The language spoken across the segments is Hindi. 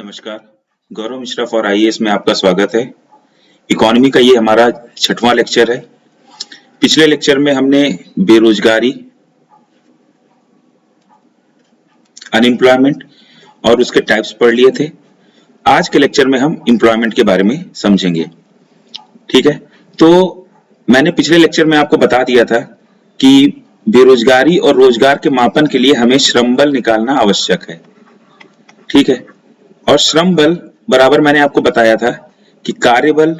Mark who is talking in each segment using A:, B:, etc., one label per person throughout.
A: नमस्कार। गौरव मिश्रा फॉर आईएएस में आपका स्वागत है। इकोनॉमी का ये हमारा 6वां लेक्चर है। पिछले लेक्चर में हमने बेरोजगारी, अनएम्प्लॉयमेंट और उसके टाइप्स पढ़ लिए थे। आज के लेक्चर में हम एम्प्लॉयमेंट के बारे में समझेंगे। ठीक है, तो मैंने पिछले लेक्चर में आपको बता दिया था कि बेरोजगारी और रोजगार के मापन के लिए हमें श्रम बल निकालना आवश्यक है। ठीक है, और श्रम बल बराबर मैंने आपको बताया था कि कार्यबल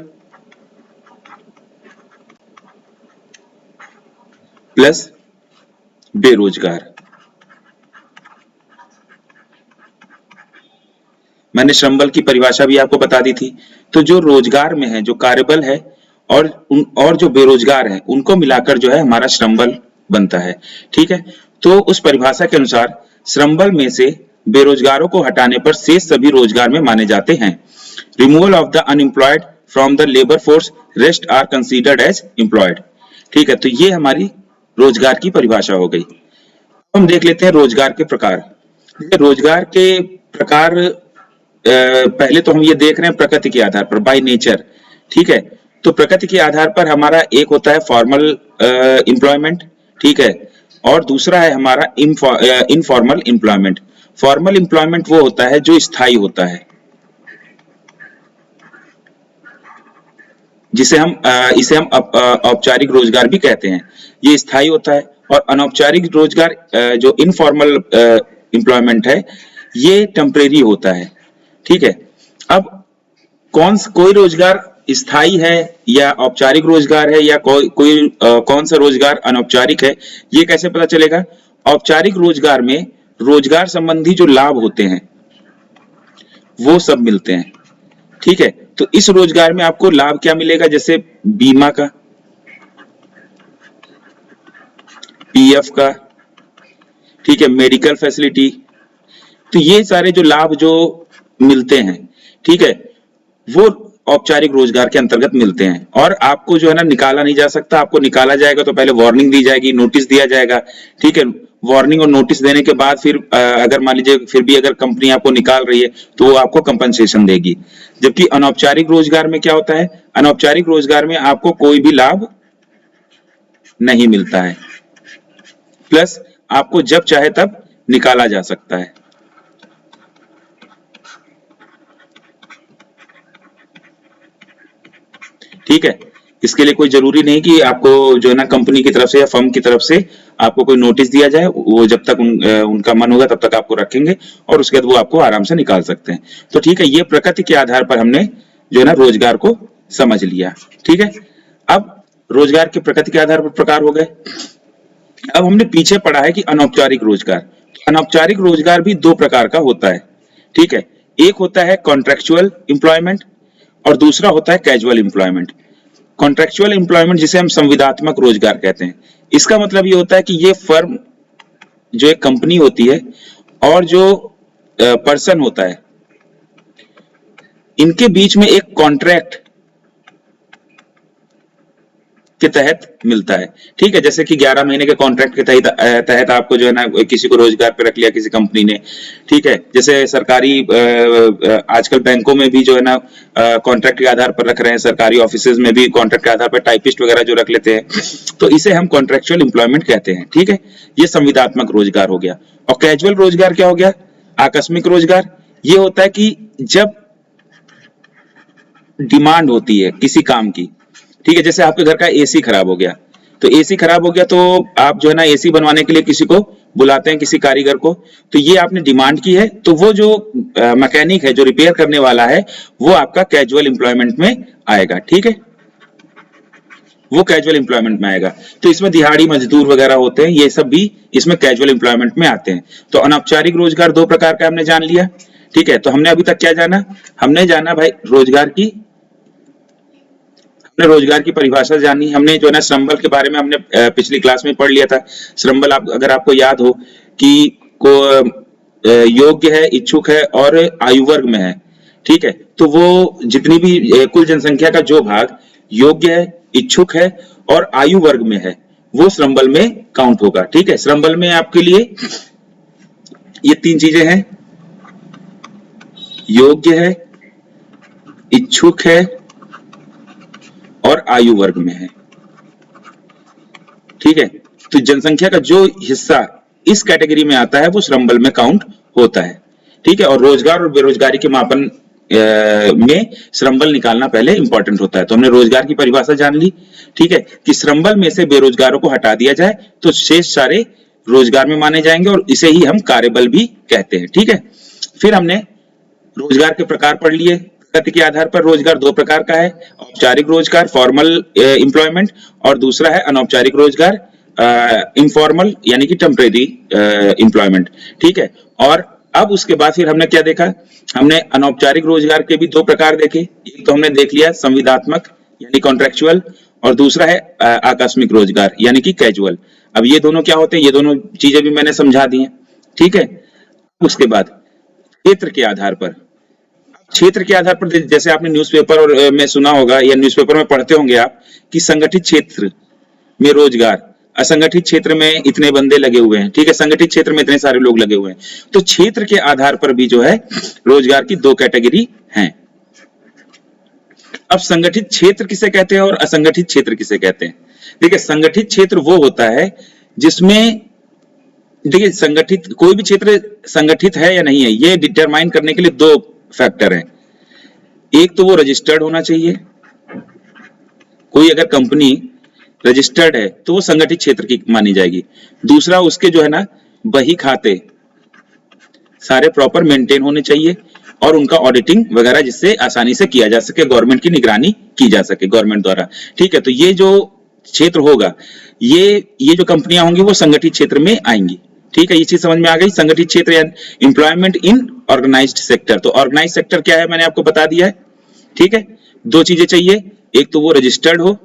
A: प्लस बेरोजगार। मैंने श्रम बल की परिभाषा भी आपको बता दी थी। तो जो रोजगार में है, जो कार्यबल है और जो बेरोजगार है, उनको मिलाकर जो है हमारा श्रम बल बनता है। ठीक है, तो उस परिभाषा के अनुसार श्रम बल में से बेरोजगारों को हटाने पर शेष सभी रोजगार में माने जाते हैं। Removal of the unemployed from the labour force, rest are considered as employed. ठीक है, तो ये हमारी रोजगार की परिभाषा हो गई। हम देख लेते हैं रोजगार के प्रकार। रोजगार के प्रकार पहले तो हम ये देख रहे हैं प्रकृति के आधार पर, बाय नेचर। ठीक है, तो प्रकृति के आधार पर हमारा एक होता है फॉर्मल एम्प्लॉयमेंट। ठीक है, और दूसरा है हमारा इनफॉर्मल एम्प्लॉयमेंट। फॉर्मल एम्प्लॉयमेंट वो होता है जो स्थायी होता है, इसे हम औपचारिक रोजगार भी कहते हैं। ये स्थायी होता है। और अनौपचारिक रोजगार जो इनफॉर्मल एम्प्लॉयमेंट है, ये टेम्परेरी होता है। ठीक है, अब कोई रोजगार स्थायी है या औपचारिक रोजगार है या कौन सा रोजगार अनौपचारिक है, ये कैसे पता चलेगा? औपचारिक रोजगार में रोजगार संबंधी जो लाभ होते हैं वो सब मिलते हैं। ठीक है, तो इस रोजगार में आपको लाभ क्या मिलेगा? जैसे बीमा का, पीएफ का, ठीक है, मेडिकल फैसिलिटी। तो ये सारे जो लाभ जो मिलते हैं, ठीक है, वो औपचारिक रोजगार के अंतर्गत मिलते हैं। और आपको जो है ना निकाला नहीं जा सकता। आपको निकाला जाएगा तो पहले वार्निंग दी जाएगी, नोटिस दिया जाएगा। ठीक है, वार्निंग और नोटिस देने के बाद फिर अगर मान लीजिए फिर भी अगर कंपनी आपको निकाल रही है तो वो आपको कंपनसेशन देगी। जबकि अनौपचारिक रोजगार में क्या होता है? अनौपचारिक रोजगार में आपको कोई भी लाभ नहीं मिलता है, प्लस आपको जब चाहे तब निकाला जा सकता है। ठीक है, इसके लिए कोई जरूरी नहीं कि आपको जो है ना कंपनी की तरफ से या फर्म की तरफ से आपको कोई नोटिस दिया जाए। वो जब तक उनका मन होगा तब तक आपको रखेंगे और उसके बाद वो आपको आराम से निकाल सकते हैं। तो ठीक है, ये प्रकृति के आधार पर हमने जो है ना रोजगार को समझ लिया। ठीक है, अब रोजगार के प्रकृति के आधार पर प्रकार हो गए। अब हमने पीछे पढ़ा है कि अनौपचारिक रोजगार। अनौपचारिक रोजगार भी दो प्रकार का होता है। ठीक है, एक होता है कॉन्ट्रेक्चुअल एम्प्लॉयमेंट और दूसरा होता है कैजुअल एम्प्लॉयमेंट। कॉन्ट्रेक्चुअल एम्प्लॉयमेंट जिसे हम संविदात्मक रोजगार कहते हैं, इसका मतलब ये होता है कि ये फर्म जो एक कंपनी होती है और जो पर्सन होता है, इनके बीच में एक कॉन्ट्रैक्ट के तहत मिलता है। ठीक है, जैसे कि 11 महीने के कॉन्ट्रैक्ट के तहत आपको जो है ना किसी को रोजगार पे रख लिया किसी कंपनी ने। ठीक है, जैसे सरकारी आजकल बैंकों में भी जो है ना कॉन्ट्रैक्ट के आधार पर रख रहे हैं, सरकारी ऑफिसेज में भी कॉन्ट्रैक्ट के आधार पर टाइपिस्ट वगैरह जो रख लेते हैं, तो इसे हम कॉन्ट्रेक्चुअल एम्प्लॉयमेंट कहते हैं। ठीक है, ये संविदात्मक रोजगार हो गया। और कैजुअल रोजगार क्या हो गया? आकस्मिक रोजगार। ये होता है कि जब डिमांड होती है किसी काम की। ठीक है, जैसे आपके घर का एसी खराब हो गया, तो एसी खराब हो गया तो आप जो है ना एसी बनवाने के लिए किसी को बुलाते हैं, किसी कारीगर को। तो ये आपने डिमांड की है, तो वो जो मैकेनिक है, जो रिपेयर करने वाला है, वो आपका कैजुअल एम्प्लॉयमेंट में आएगा। ठीक है, वो कैजुअल एम्प्लॉयमेंट में आएगा। तो इसमें दिहाड़ी मजदूर वगैरह होते हैं, ये सब भी इसमें कैजुअल एम्प्लॉयमेंट में आते हैं। तो अनौपचारिक रोजगार दो प्रकार का हमने जान लिया। ठीक है, तो हमने अभी तक क्या जाना? हमने जाना भाई रोजगार की परिभाषा जानी। हमने जो है ना श्रम बल के बारे में हमने पिछली क्लास में पढ़ लिया था। श्रम बल अगर आपको याद हो कि योग्य है, इच्छुक है और आयु वर्ग में है। ठीक है, तो वो जितनी भी कुल जनसंख्या का जो भाग योग्य है, इच्छुक है और आयु वर्ग में है, वो श्रम बल में काउंट होगा। ठीक है, श्रम बल में आपके लिए ये तीन चीजें हैं। योग्य है, इच्छुक है और आयु वर्ग में है। ठीक है, तो जनसंख्या का जो हिस्सा इस कैटेगरी में आता है वो श्रम बल में काउंट होता है। ठीक है, और रोजगार और बेरोजगारी के मापन में श्रम बल निकालना पहले इंपॉर्टेंट होता है। तो हमने रोजगार की परिभाषा जान ली। ठीक है, कि श्रम बल में से बेरोजगारों को हटा दिया जाए तो शेष सारे रोजगार में माने जाएंगे और इसे ही हम कार्यबल भी कहते हैं। ठीक है, फिर हमने रोजगार के प्रकार पढ़ लिए। प्रगति के आधार पर रोजगार दो प्रकार का है, औपचारिक रोजगार फॉर्मल एम्प्लॉयमेंट और दूसरा है अनौपचारिक रोजगार इनफॉर्मल यानी कि टेम्परेरी एम्प्लॉयमेंट। ठीक है, और अब उसके बाद फिर हमने क्या देखा, हमने अनौपचारिक रोजगार के भी दो प्रकार देखे। एक तो हमने देख लिया संविदात्मक यानी कॉन्ट्रेक्चुअल और दूसरा है आकस्मिक रोजगार यानी कि कैजुअल। अब ये दोनों क्या होते हैं, ये दोनों चीजें भी मैंने समझा दी हैं। ठीक है, उसके बाद क्षेत्र के आधार पर, क्षेत्र के आधार पर जैसे आपने न्यूज़पेपर और में सुना होगा या न्यूज़पेपर में पढ़ते होंगे आप कि संगठित क्षेत्र में रोजगार, असंगठित क्षेत्र में इतने बंदे लगे हुए हैं। ठीक है, संगठित क्षेत्र में इतने सारे लोग लगे हुए हैं। तो क्षेत्र के आधार पर भी जो है रोजगार की दो कैटेगरी हैं। अब संगठित क्षेत्र किसे कहते हैं और असंगठित क्षेत्र किसे कहते हैं? देखिए, संगठित क्षेत्र वो होता है जिसमें, देखिए संगठित कोई भी क्षेत्र संगठित है या नहीं है ये डिटरमाइन करने के लिए दो फैक्टर हैं। एक तो वो रजिस्टर्ड होना चाहिए, कोई अगर कंपनी रजिस्टर्ड है तो वो संगठित क्षेत्र की मानी जाएगी। दूसरा उसके जो है ना बही खाते सारे प्रॉपर मेंटेन होने चाहिए और उनका ऑडिटिंग वगैरह जिससे आसानी से किया जा सके, गवर्नमेंट की निगरानी की जा सके गवर्नमेंट द्वारा। ठीक है, तो ये जो क्षेत्र होगा ये जो कंपनियां होंगी वो संगठित क्षेत्र में आएंगी। ठीक है, ये चीज समझ में आ गई। संगठित क्षेत्र या एम्प्लॉयमेंट इन ऑर्गेनाइज्ड सेक्टर। तो ऑर्गेनाइज्ड सेक्टर क्या है मैंने आपको बता दिया है। ठीक है, दो चीजें चाहिए, एक तो वो रजिस्टर्ड हो,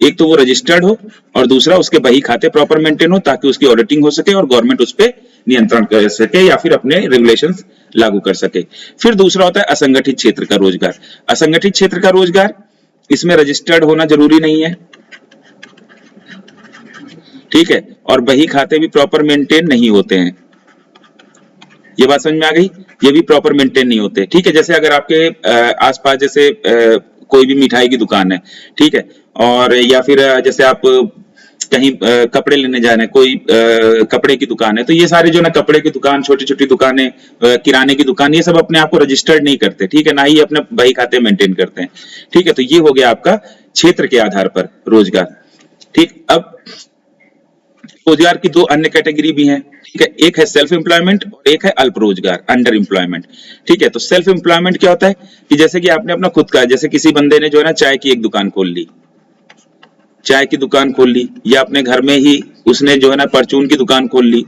A: एक तो वो रजिस्टर्ड हो और दूसरा उसके बही खाते प्रॉपर मेंटेन हो ताकि उसकी ऑडिटिंग हो सके और गवर्नमेंट उस पर नियंत्रण कर सके या फिर अपने रेगुलेशंस लागू कर सके। फिर दूसरा होता है असंगठित क्षेत्र का रोजगार। असंगठित क्षेत्र का रोजगार, इसमें रजिस्टर्ड होना जरूरी नहीं है। ठीक है, और बही खाते भी प्रॉपर मेंटेन नहीं होते हैं। ये बात समझ में आ गई, ये भी प्रॉपर मेंटेन नहीं होते। ठीक है, जैसे अगर आपके आसपास जैसे कोई भी मिठाई की दुकान है, ठीक है, और या फिर जैसे आप कहीं कपड़े लेने जा रहे हैं, कोई कपड़े की दुकान है, तो ये सारे जो ना कपड़े की दुकान, छोटी छोटी दुकानें, किराने की दुकान, ये सब अपने आप को रजिस्टर्ड नहीं करते। ठीक है, ना ही अपने बही खाते मेंटेन करते हैं। ठीक है, तो ये हो गया आपका क्षेत्र के आधार पर रोजगार। ठीक, अब रोजगार की दो अन्य कैटेगरी भी हैं। ठीक है, एक है सेल्फ एम्प्लॉयमेंट और एक है अल्प रोजगार अंडर एम्प्लॉयमेंट। ठीक है, तो सेल्फ एम्प्लॉयमेंट क्या होता है कि जैसे कि आपने अपना खुद का, जैसे किसी बंदे ने जो है ना चाय की एक दुकान खोल ली, चाय की दुकान खोल ली, या अपने घर में ही उसने जो है ना परचून की दुकान खोल ली।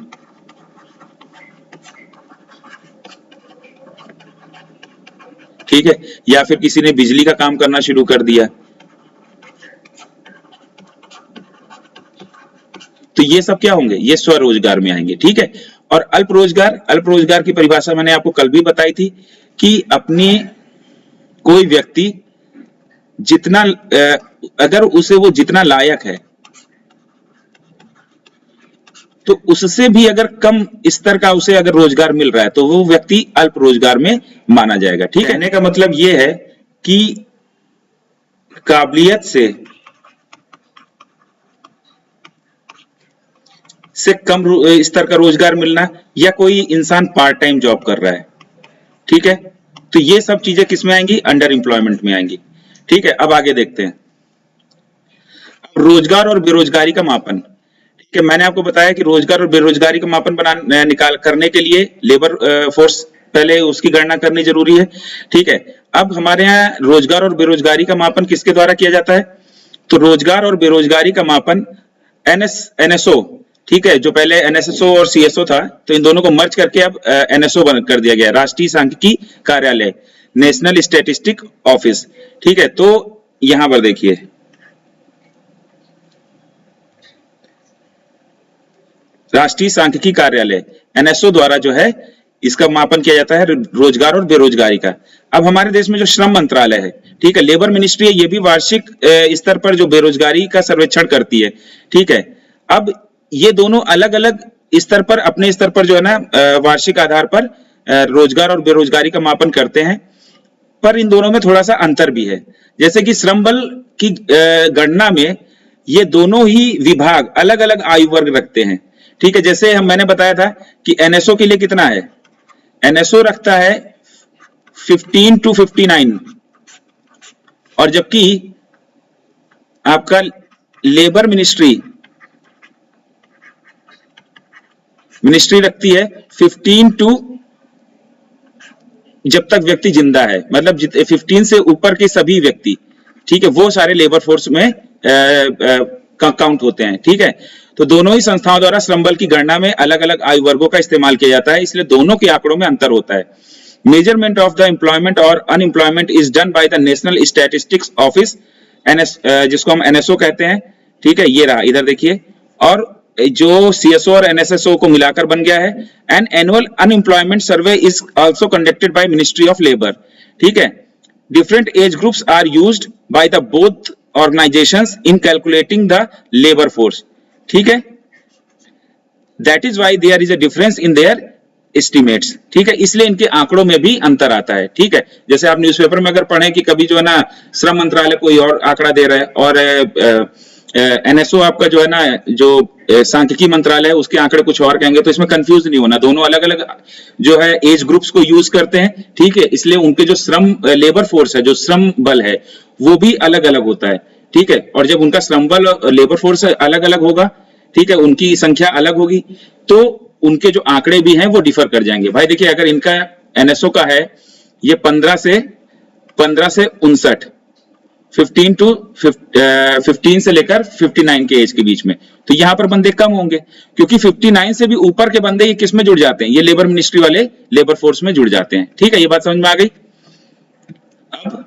A: ठीक है, या फिर किसी ने बिजली का काम करना शुरू कर दिया। तो ये सब क्या होंगे, ये स्वरोजगार में आएंगे। ठीक है, और अल्प रोजगार की परिभाषा मैंने आपको कल भी बताई थी कि अपने कोई व्यक्ति जितना अगर उसे वो जितना लायक है तो उससे भी अगर कम स्तर का उसे अगर रोजगार मिल रहा है तो वो व्यक्ति अल्प रोजगार में माना जाएगा। ठीक है, कहने का मतलब ये है कि काबिलियत से कम स्तर का रोजगार मिलना, या कोई इंसान पार्ट टाइम जॉब कर रहा है। ठीक है, तो ये सब चीजें किसमें आएंगी, अंडर एम्प्लॉयमेंट में आएंगी। ठीक है, अब आगे देखते हैं रोजगार और बेरोजगारी का मापन। ठीक है, मैंने आपको बताया कि रोजगार और बेरोजगारी का मापन निकाल करने के लिए लेबर फोर्स पहले उसकी गणना करनी जरूरी है। ठीक है, अब हमारे यहाँ रोजगार और बेरोजगारी का मापन किसके द्वारा किया जाता है, तो रोजगार और बेरोजगारी का मापन एनएसओ, ठीक है, जो पहले एनएसएसओ और सीएसओ था, तो इन दोनों को मर्ज करके अब एनएसओ बन कर दिया गया, राष्ट्रीय सांख्यिकी कार्यालय, नेशनल स्टैटिस्टिक ऑफिस। ठीक है, तो यहां पर देखिए राष्ट्रीय सांख्यिकी कार्यालय एनएसओ द्वारा जो है इसका मापन किया जाता है रोजगार और बेरोजगारी का। अब हमारे देश में जो श्रम मंत्रालय है, ठीक है, लेबर मिनिस्ट्री है, ये भी वार्षिक स्तर पर जो बेरोजगारी का सर्वेक्षण करती है। ठीक है, अब ये दोनों अलग अलग स्तर पर, अपने स्तर पर जो है ना वार्षिक आधार पर रोजगार और बेरोजगारी का मापन करते हैं, पर इन दोनों में थोड़ा सा अंतर भी है। जैसे कि श्रम बल की गणना में ये दोनों ही विभाग अलग अलग आयु वर्ग रखते हैं, ठीक है। जैसे मैंने बताया था कि एनएसओ के लिए कितना है, एनएसओ रखता है 15 to 59, और जबकि आपका लेबर मिनिस्ट्री रखती है 15 टू, जब तक व्यक्ति जिंदा है, मतलब 15 से ऊपर के सभी व्यक्ति, ठीक है, वो सारे लेबर फोर्स में काउंट होते हैं, ठीक है। तो दोनों ही संस्थाओं द्वारा श्रम बल की गणना में अलग अलग आयु वर्गों का इस्तेमाल किया जाता है, इसलिए दोनों के आंकड़ों में अंतर होता है। मेजरमेंट ऑफ द एम्प्लॉयमेंट और unemployment is done by the national statistics office, जिसको हम एनएसओ कहते हैं, ठीक है। ये रहा, इधर देखिए, और जो सीएसओ और एनएसएसओ को मिलाकर बन गया है। An annual unemployment survey is also conducted by ministry of labour, ठीक है। Different age groups are used by the both organisations in calculating the labour force, ठीक है। That is why there is a difference in their estimates, ठीक है, इसलिए इनके आंकड़ों में भी अंतर आता है, ठीक है। जैसे आप न्यूज़पेपर में अगर पढ़ें कि कभी जो है ना श्रम मंत्रालय कोई और आंकड़ा दे रहा है, और एनएसओ आपका जो है ना, जो सांख्यिकी मंत्रालय है, उसके आंकड़े कुछ और कहेंगे, तो इसमें कंफ्यूज नहीं होना, दोनों अलग अलग जो है एज ग्रुप्स को यूज करते हैं, ठीक है। इसलिए उनके जो श्रम लेबर फोर्स है, जो श्रम बल है, वो भी अलग अलग होता है, ठीक है। और जब उनका श्रम बल लेबर फोर्स अलग अलग होगा, ठीक है, उनकी संख्या अलग होगी, तो उनके जो आंकड़े भी हैं वो डिफर कर जाएंगे। भाई देखिए, अगर इनका एनएसओ का है ये 15 से 59, 15 से लेकर 59 के एज के बीच में, तो यहां पर बंदे कम होंगे, क्योंकि 59 से भी ऊपर के बंदे ये किस में जुड़ जाते हैं, ये लेबर मिनिस्ट्री वाले लेबर फोर्स में जुड़ जाते हैं, ठीक है। ये बात समझ में आ गई। अब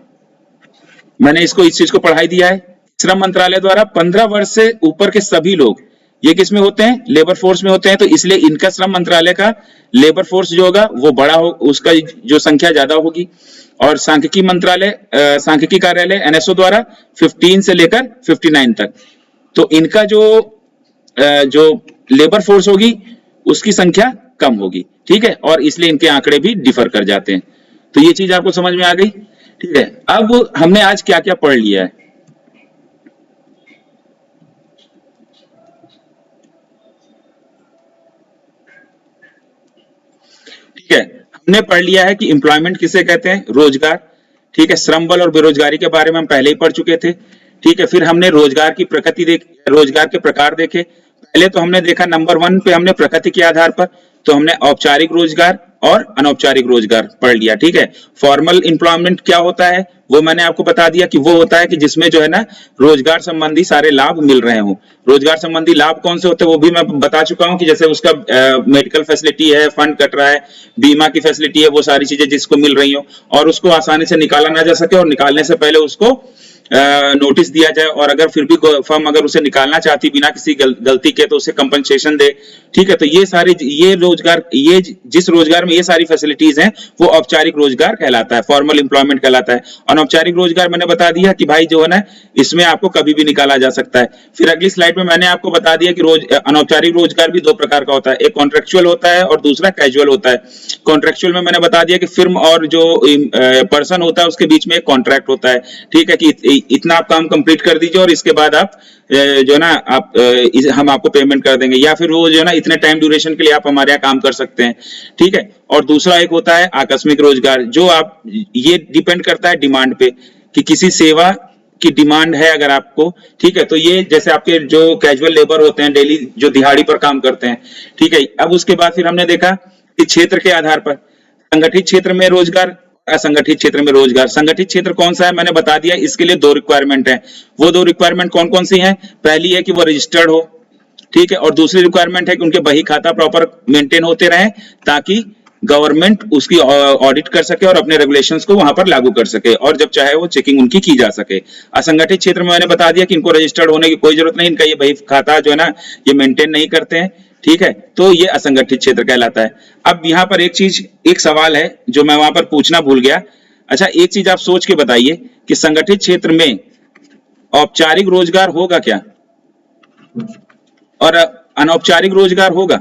A: मैंने इसको इस चीज को पढ़ाई दिया है। श्रम मंत्रालय द्वारा 15 वर्ष से ऊपर के सभी लोग ये किस में होते हैं, लेबर फोर्स में होते हैं, तो इसलिए इनका श्रम मंत्रालय का लेबर फोर्स जो होगा वो बड़ा हो, उसका जो संख्या ज्यादा होगी। और सांख्यिकी मंत्रालय, सांख्यिकी कार्यालय एनएसओ द्वारा 15 से लेकर 59 तक, तो इनका जो लेबर फोर्स होगी उसकी संख्या कम होगी, ठीक है, और इसलिए इनके आंकड़े भी डिफर कर जाते हैं। तो ये चीज आपको समझ में आ गई, ठीक है। अब हमने आज क्या क्या पढ़ लिया है, ठीक है। हमने पढ़ लिया है कि एम्प्लॉयमेंट किसे कहते हैं, रोजगार, ठीक है। श्रम बल और बेरोजगारी के बारे में हम पहले ही पढ़ चुके थे, ठीक है। फिर हमने रोजगार की प्रकृति रोजगार के प्रकार देखे। पहले तो हमने देखा नंबर 1 पे हमने प्रकृति के आधार पर, तो हमने औपचारिक रोजगार और अनौपचारिक रोजगार पढ़ लिया, ठीक है। फॉर्मल एम्प्लॉयमेंट क्या होता है वो मैंने आपको बता दिया कि वो होता है कि जिसमें जो है ना रोजगार संबंधी सारे लाभ मिल रहे हो। रोजगार संबंधी लाभ कौन से होते हैं वो भी मैं बता चुका हूं, कि जैसे उसका मेडिकल फैसिलिटी है, फंड कट रहा है, बीमा की फैसिलिटी है, वो सारी चीजें जिसको मिल रही हो, और उसको आसानी से निकाला ना जा सके, और निकालने से पहले उसको नोटिस दिया जाए, और अगर फिर भी फर्म अगर उसे निकालना चाहती बिना किसी गलती के, तो उसे कंपनसेशन दे, ठीक है। तो ये सारे ये रोजगार, ये जिस रोजगार में ये सारी फैसिलिटीज हैं वो औपचारिक रोजगार कहलाता है, फॉर्मल एम्प्लॉयमेंट कहलाता है। अनौपचारिक रोजगार मैंने बता दिया कि भाई जो है ना इसमें आपको कभी भी निकाला जा सकता है। फिर अगली स्लाइड में मैंने आपको बता दिया कि अनौपचारिक रोजगार भी 2 प्रकार का होता है, एक कॉन्ट्रेक्चुअल होता है और दूसरा कैजुअल होता है। कॉन्ट्रेक्चुअल में मैंने बता दिया कि फिर्म और जो पर्सन होता है उसके बीच में एक कॉन्ट्रैक्ट होता है, ठीक है, कि इतना आप काम कंप्लीट कर दीजिए और इसके बाद आप जो है ना हम आपको पेमेंट कर देंगे, या फिर वो जो है ना इतने टाइम ड्यूरेशन के लिए आप हमारे यहाँ काम कर सकते हैं, ठीक है। और दूसरा एक होता है आकस्मिक रोजगार, जो आप ये डिपेंड करता है डिमांड पे, कि किसी सेवा की डिमांड है अगर आपको, ठीक है, तो ये जैसे आपके जो कैजुअल लेबर होते हैं, डेली जो दिहाड़ी पर काम करते हैं, ठीक है। अब उसके बाद फिर हमने देखा कि क्षेत्र के आधार पर संगठित क्षेत्र में रोजगार, असंगठित क्षेत्र में रोजगार। संगठित क्षेत्र कौन सा है मैंने बता दिया, इसके लिए 2 रिक्वायरमेंट है। वो 2 रिक्वायरमेंट कौन कौन सी हैं, पहली है कि वो रजिस्टर्ड हो, ठीक है, और दूसरी रिक्वायरमेंट है कि उनके बही खाता प्रॉपर मेंटेन होते रहे, ताकि गवर्नमेंट उसकी ऑडिट कर सके और अपने रेगुलेशंस को वहां पर लागू कर सके, और जब चाहे वो चेकिंग उनकी की जा सके। असंगठित क्षेत्र में मैंने बता दिया कि इनको रजिस्टर्ड होने की कोई जरूरत नहीं, इनका ये बही खाता जो है ना ये मेंटेन नहीं करते हैं, ठीक है, तो ये असंगठित क्षेत्र कहलाता है। अब यहाँ पर एक सवाल है जो मैं वहां पर पूछना भूल गया। अच्छा, एक चीज आप सोच के बताइए कि संगठित क्षेत्र में औपचारिक रोजगार होगा क्या और अनौपचारिक रोजगार होगा,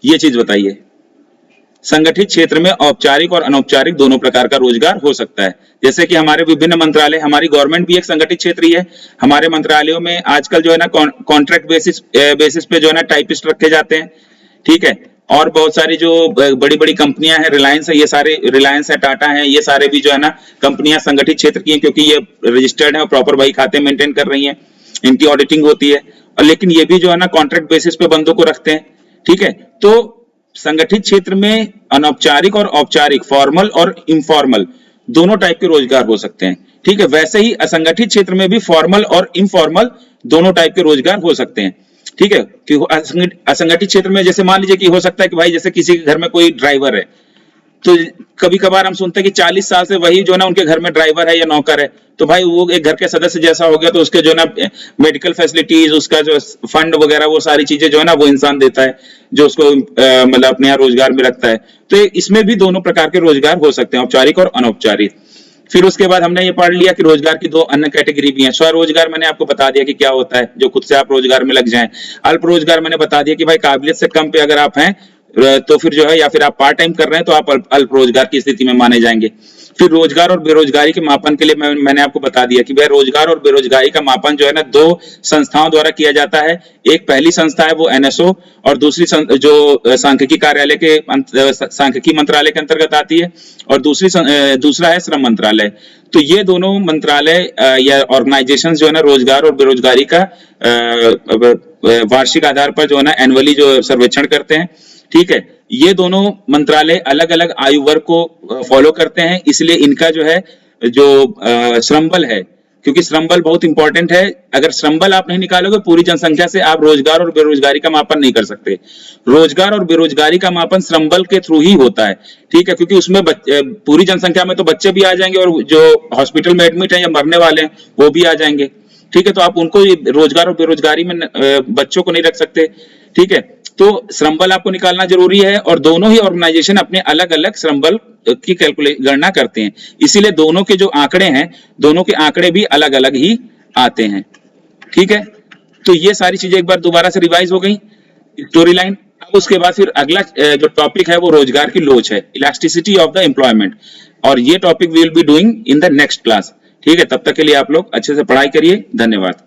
A: ये चीज बताइए। संगठित क्षेत्र में औपचारिक और अनौपचारिक दोनों प्रकार का रोजगार हो सकता है। जैसे कि हमारे विभिन्न मंत्रालय, हमारी गवर्नमेंट भी एक संगठित क्षेत्र ही है। हमारे मंत्रालयों में आजकल जो है ना कॉन्ट्रैक्ट बेसिस पे जो है ना टाइपिस्ट रखे जाते हैं, ठीक है। और बहुत सारी जो बड़ी बड़ी कंपनियां हैं, रिलायंस है, ये सारे, रिलायंस है, टाटा है, ये सारे भी जो है ना कंपनियां संगठित क्षेत्र की हैं, क्योंकि ये रजिस्टर्ड है और प्रॉपर वही खाते मेंटेन कर रही हैं, इनकी ऑडिटिंग होती है। और लेकिन ये भी जो है ना कॉन्ट्रैक्ट बेसिस पे बंदों को रखते हैं, ठीक है। तो संगठित क्षेत्र में अनौपचारिक और औपचारिक, फॉर्मल और इनफॉर्मल दोनों टाइप के रोजगार हो सकते हैं, ठीक है। वैसे ही असंगठित क्षेत्र में भी फॉर्मल और इनफॉर्मल दोनों टाइप के रोजगार हो सकते हैं, ठीक है। कि असंगठित क्षेत्र में जैसे मान लीजिए कि हो सकता है कि भाई जैसे किसी के घर में कोई ड्राइवर है, तो कभी कभार हम सुनते हैं कि 40 साल से वही जो ना उनके घर में ड्राइवर है या नौकर है, तो भाई वो एक घर के सदस्य जैसा हो गया, तो उसके जो ना मेडिकल फैसिलिटीज, उसका जो फंड वगैरह, वो सारी चीजें जो है ना वो इंसान देता है, जो उसको मतलब अपने यहाँ रोजगार में रखता है। तो इसमें भी दोनों प्रकार के रोजगार हो सकते हैं, औपचारिक और अनौपचारिक। फिर उसके बाद हमने ये पढ़ लिया कि रोजगार की दो अन्य कैटेगरी भी हैं। स्वरोजगार मैंने आपको बता दिया कि क्या होता है, जो खुद से आप रोजगार में लग जाएं। अल्प रोजगार मैंने बता दिया कि भाई काबिलियत से कम पे अगर आप हैं तो फिर जो है, या फिर आप पार्ट टाइम कर रहे हैं तो आप अल्प रोजगार की स्थिति में माने जाएंगे। फिर रोजगार और बेरोजगारी के मापन के लिए मैंने आपको बता दिया कि भाई रोजगार और बेरोजगारी का मापन जो है ना दो संस्थाओं द्वारा किया जाता है। एक पहली संस्था है वो एनएसओ, और दूसरी जो सांख्यिकी कार्यालय के सांख्यिकी मंत्रालय के अंतर्गत आती है, और दूसरा है श्रम मंत्रालय। तो ये दोनों मंत्रालय या ऑर्गेनाइजेशन जो है ना रोजगार और बेरोजगारी का वार्षिक आधार पर जो है ना एनुअली जो सर्वेक्षण करते हैं, ठीक है। ये दोनों मंत्रालय अलग अलग आयु वर्ग को फॉलो करते हैं, इसलिए इनका जो है जो श्रम बल है, क्योंकि श्रम बल बहुत इंपॉर्टेंट है। अगर श्रम बल आप नहीं निकालोगे पूरी जनसंख्या से, आप रोजगार और बेरोजगारी का मापन नहीं कर सकते। रोजगार और बेरोजगारी का मापन श्रम बल के थ्रू ही होता है, ठीक है, क्योंकि उसमें पूरी जनसंख्या में तो बच्चे भी आ जाएंगे, और जो हॉस्पिटल में एडमिट है या मरने वाले हैं वो भी आ जाएंगे, ठीक है। तो आप उनको रोजगार और बेरोजगारी में बच्चों को नहीं रख सकते, ठीक है। तो श्रम बल आपको निकालना जरूरी है, और दोनों ही ऑर्गेनाइजेशन अपने अलग अलग श्रम बल की गणना करते हैं, इसीलिए दोनों के जो आंकड़े हैं, दोनों के आंकड़े भी अलग अलग ही आते हैं, ठीक है। तो ये सारी चीजें एक बार दोबारा से रिवाइज हो गई, स्टोरी लाइन। अब उसके बाद फिर अगला जो टॉपिक है वो रोजगार की लोच है, इलास्टिसिटी ऑफ द एम्प्लॉयमेंट, और ये topic we will be doing in the next class, ठीक है। तब तक के लिए आप लोग अच्छे से पढ़ाई करिए। धन्यवाद।